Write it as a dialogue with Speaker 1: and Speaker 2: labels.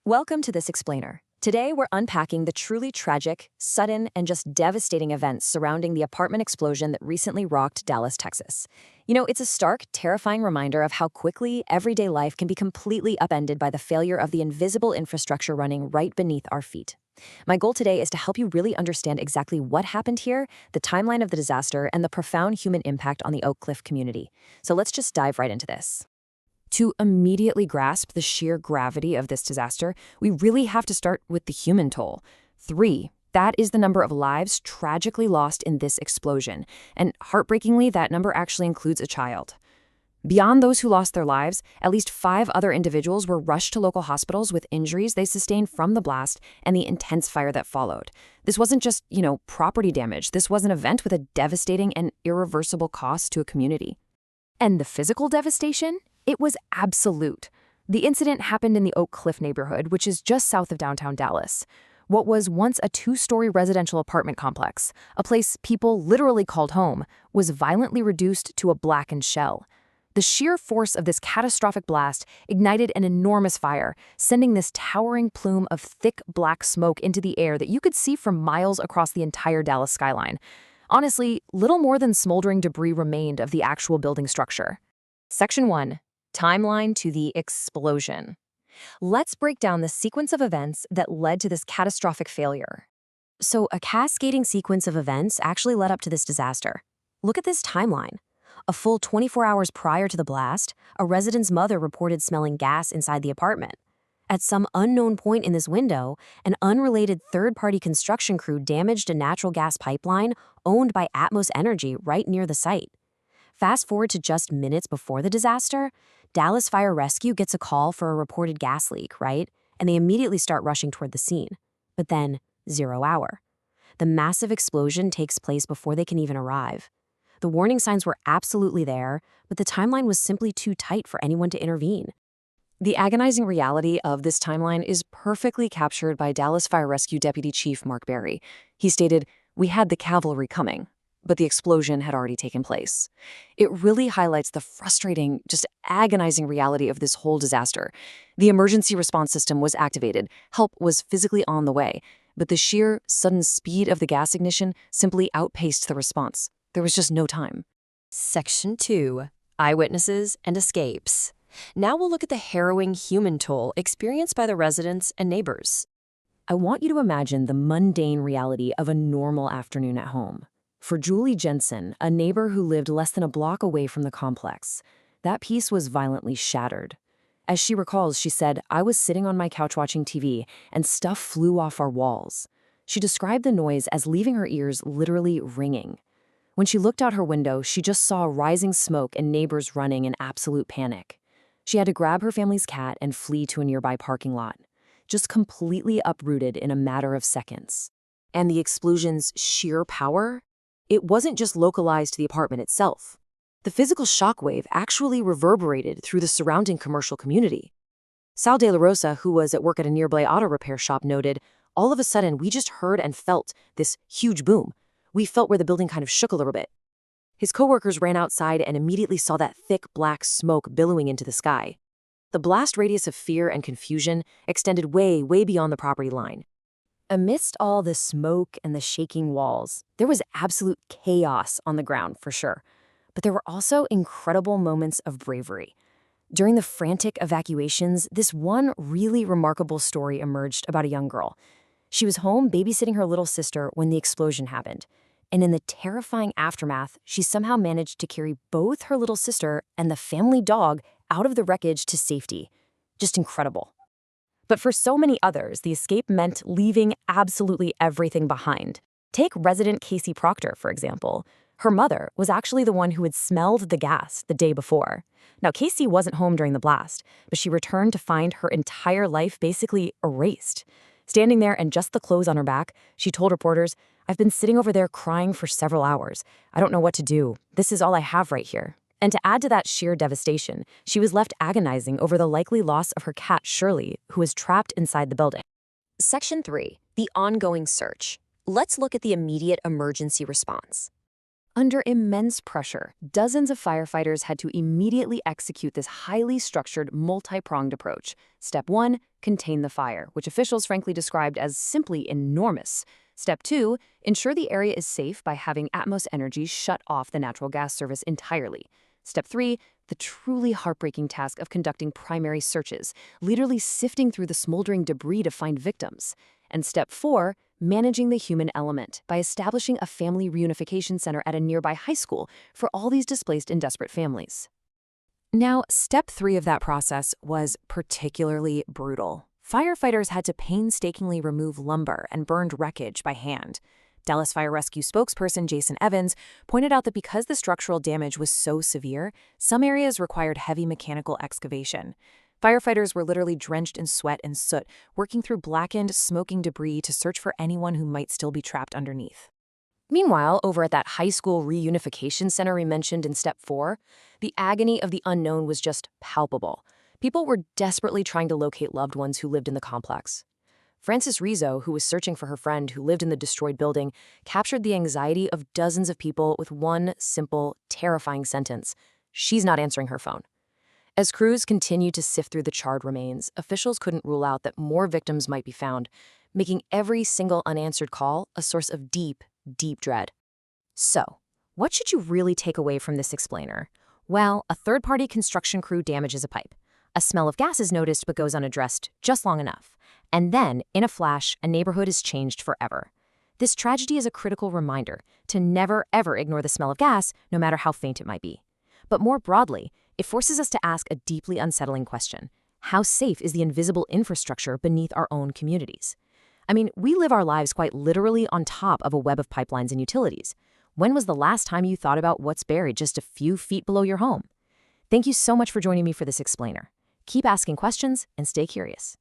Speaker 1: Welcome to This Explainer. Today, we're unpacking the truly tragic, sudden, and just devastating events surrounding the apartment explosion that recently rocked Dallas, Texas. It's a stark, terrifying reminder of how quickly everyday life can be completely upended by the failure of the invisible infrastructure running right beneath our feet. My goal today is to help you really understand exactly what happened here, the timeline of the disaster, and the profound human impact on the Oak Cliff community. So let's just dive right into this. To immediately grasp the sheer gravity of this disaster, we really have to start with the human toll. 3. That is the number of lives tragically lost in this explosion. And heartbreakingly, that number actually includes a child. Beyond those who lost their lives, at least 5 other individuals were rushed to local hospitals with injuries they sustained from the blast and the intense fire that followed. This wasn't just, property damage. This was an event with a devastating and irreversible cost to a community. And the physical devastation? It was absolute. The incident happened in the Oak Cliff neighborhood, which is just south of downtown Dallas. What was once a 2-story residential apartment complex, a place people literally called home, was violently reduced to a blackened shell. The sheer force of this catastrophic blast ignited an enormous fire, sending this towering plume of thick black smoke into the air that you could see for miles across the entire Dallas skyline. Honestly, little more than smoldering debris remained of the actual building structure. Section 1. Timeline to the explosion. Let's break down the sequence of events that led to this catastrophic failure. So, a cascading sequence of events actually led up to this disaster. Look at this timeline. A full 24 hours prior to the blast, a resident's mother reported smelling gas inside the apartment. At some unknown point in this window, an unrelated third-party construction crew damaged a natural gas pipeline owned by Atmos Energy right near the site. Fast forward to just minutes before the disaster, Dallas Fire Rescue gets a call for a reported gas leak, right? And they immediately start rushing toward the scene. But then, 0 hour. The massive explosion takes place before they can even arrive. The warning signs were absolutely there, but the timeline was simply too tight for anyone to intervene. The agonizing reality of this timeline is perfectly captured by Dallas Fire Rescue Deputy Chief Mark Berry. He stated, "We had the cavalry coming, but the explosion had already taken place." It really highlights the frustrating, just agonizing reality of this whole disaster. The emergency response system was activated, help was physically on the way, but the sheer, sudden speed of the gas ignition simply outpaced the response. There was just no time. Section 2. Eyewitnesses and escapes. Now we'll look at the harrowing human toll experienced by the residents and neighbors. I want you to imagine the mundane reality of a normal afternoon at home. For Julie Jensen, a neighbor who lived less than a block away from the complex, that peace was violently shattered. As she recalls, she said, "I was sitting on my couch watching TV, and stuff flew off our walls." She described the noise as leaving her ears literally ringing. When she looked out her window, she just saw rising smoke and neighbors running in absolute panic. She had to grab her family's cat and flee to a nearby parking lot, just completely uprooted in a matter of seconds. And the explosion's sheer power? It wasn't just localized to the apartment itself. The physical shockwave actually reverberated through the surrounding commercial community. Sal De La Rosa, who was at work at a nearby auto repair shop, noted, "All of a sudden, we just heard and felt this huge boom. We felt where the building kind of shook a little bit." His coworkers ran outside and immediately saw that thick black smoke billowing into the sky. The blast radius of fear and confusion extended way, way beyond the property line. Amidst all the smoke and the shaking walls, there was absolute chaos on the ground for sure. But there were also incredible moments of bravery. During the frantic evacuations, this one really remarkable story emerged about a young girl. She was home babysitting her little sister when the explosion happened. And in the terrifying aftermath, she somehow managed to carry both her little sister and the family dog out of the wreckage to safety. Just incredible. But for so many others, the escape meant leaving absolutely everything behind. Take resident Casey Proctor, for example. Her mother was actually the one who had smelled the gas the day before. Now, Casey wasn't home during the blast, but she returned to find her entire life basically erased. Standing there and just the clothes on her back, she told reporters, "I've been sitting over there crying for several hours. I don't know what to do. This is all I have right here." And to add to that sheer devastation, she was left agonizing over the likely loss of her cat, Shirley, who was trapped inside the building. Section 3. The ongoing search. Let's look at the immediate emergency response. Under immense pressure, dozens of firefighters had to immediately execute this highly structured, multi-pronged approach. Step 1, contain the fire, which officials frankly described as simply enormous. Step 2, ensure the area is safe by having Atmos Energy shut off the natural gas service entirely. Step 3, the truly heartbreaking task of conducting primary searches, literally sifting through the smoldering debris to find victims. And Step 4, managing the human element by establishing a family reunification center at a nearby high school for all these displaced and desperate families. Now, Step 3 of that process was particularly brutal. Firefighters had to painstakingly remove lumber and burned wreckage by hand. Dallas Fire Rescue spokesperson Jason Evans pointed out that because the structural damage was so severe, some areas required heavy mechanical excavation. Firefighters were literally drenched in sweat and soot, working through blackened, smoking debris to search for anyone who might still be trapped underneath. Meanwhile, over at that high school reunification center we mentioned in Step 4, the agony of the unknown was just palpable. People were desperately trying to locate loved ones who lived in the complex. Frances Rizzo, who was searching for her friend who lived in the destroyed building, captured the anxiety of dozens of people with one simple, terrifying sentence: she's not answering her phone. As crews continued to sift through the charred remains, officials couldn't rule out that more victims might be found, making every single unanswered call a source of deep, deep dread. So, what should you really take away from this explainer? Well, a third-party construction crew damages a pipe. A smell of gas is noticed but goes unaddressed just long enough. And then, in a flash, a neighborhood is changed forever. This tragedy is a critical reminder to never, ever ignore the smell of gas, no matter how faint it might be. But more broadly, it forces us to ask a deeply unsettling question. How safe is the invisible infrastructure beneath our own communities? I mean, we live our lives quite literally on top of a web of pipelines and utilities. When was the last time you thought about what's buried just a few feet below your home? Thank you so much for joining me for this explainer. Keep asking questions and stay curious.